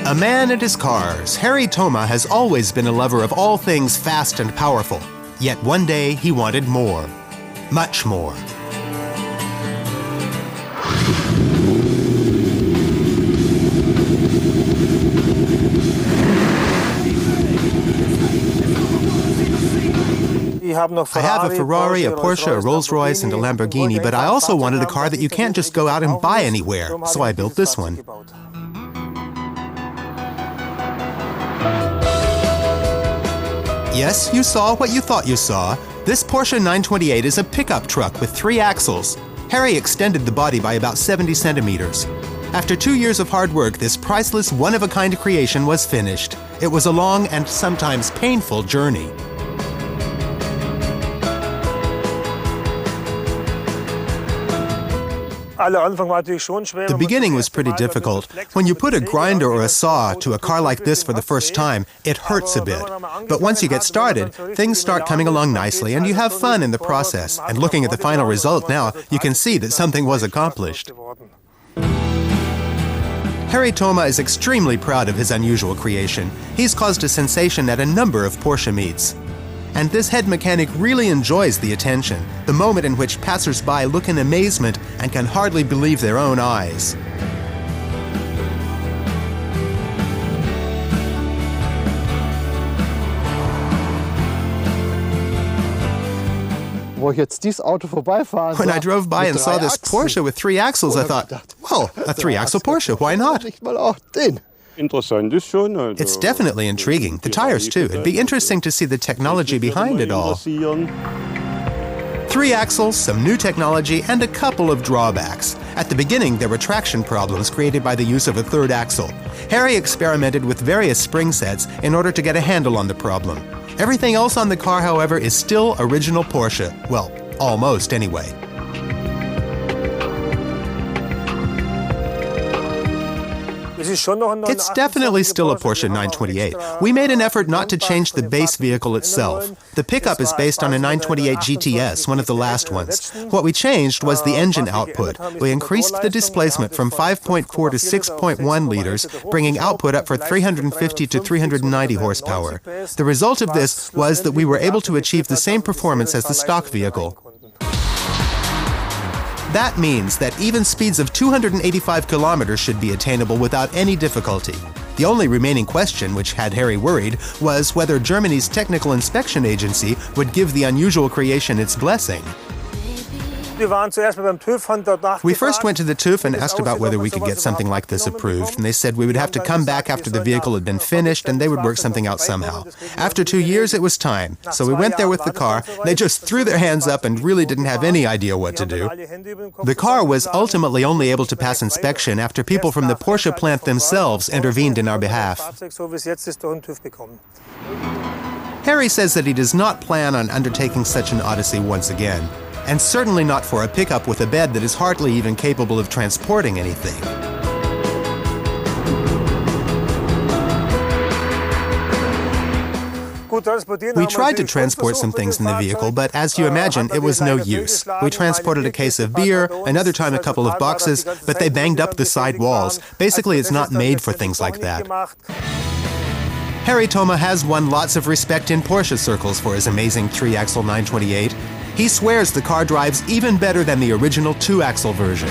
A man and his cars, Harry Thoma has always been a lover of all things fast and powerful. Yet one day he wanted more. Much more. I have a Ferrari, a Porsche, a Rolls-Royce, and a Lamborghini, but I also wanted a car that you can't just go out and buy anywhere, so I built this one. Yes, you saw what you thought you saw. This Porsche 928 is a pickup truck with 3 axles. Harry extended the body by about 70 centimeters. After 2 years of hard work, this priceless, one-of-a-kind creation was finished. It was a long and sometimes painful journey. The beginning was pretty difficult. When you put a grinder or a saw to a car like this for the first time, it hurts a bit. But once you get started, things start coming along nicely and you have fun in the process. And looking at the final result now, you can see that something was accomplished. Harry Thoma is extremely proud of his unusual creation. He's caused a sensation at a number of Porsche meets. And this head mechanic really enjoys the attention, the moment in which passers-by look in amazement and can hardly believe their own eyes. When I drove by and saw this Porsche with 3 axles, I thought, well, a 3-axle Porsche, why not? It's definitely intriguing. The tires, too. It'd be interesting to see the technology behind it all. 3 axles, some new technology, and a couple of drawbacks. At the beginning, there were traction problems created by the use of a 3rd axle. Harry experimented with various spring sets in order to get a handle on the problem. Everything else on the car, however, is still original Porsche. Well, almost anyway. It's definitely still a Porsche 928. We made an effort not to change the base vehicle itself. The pickup is based on a 928 GTS, one of the last ones. What we changed was the engine output. We increased the displacement from 5.4 to 6.1 liters, bringing output up for 350 to 390 horsepower. The result of this was that we were able to achieve the same performance as the stock vehicle. That means that even speeds of 285 kilometers should be attainable without any difficulty. The only remaining question, which had Harry worried, was whether Germany's Technical Inspection Agency would give the unusual creation its blessing. We first went to the TÜV and asked about whether we could get something like this approved, and they said we would have to come back after the vehicle had been finished and they would work something out somehow. After 2 years, it was time, so we went there with the car. They just threw their hands up and really didn't have any idea what to do. The car was ultimately only able to pass inspection after people from the Porsche plant themselves intervened in our behalf. Harry says that he does not plan on undertaking such an odyssey once again. And certainly not for a pickup with a bed that is hardly even capable of transporting anything. We tried to transport some things in the vehicle, but as you imagine, it was no use. We transported a case of beer, another time a couple of boxes, but they banged up the side walls. Basically, it's not made for things like that. Harry Thoma has won lots of respect in Porsche circles for his amazing 3-axle 928. He swears the car drives even better than the original 2-axle version.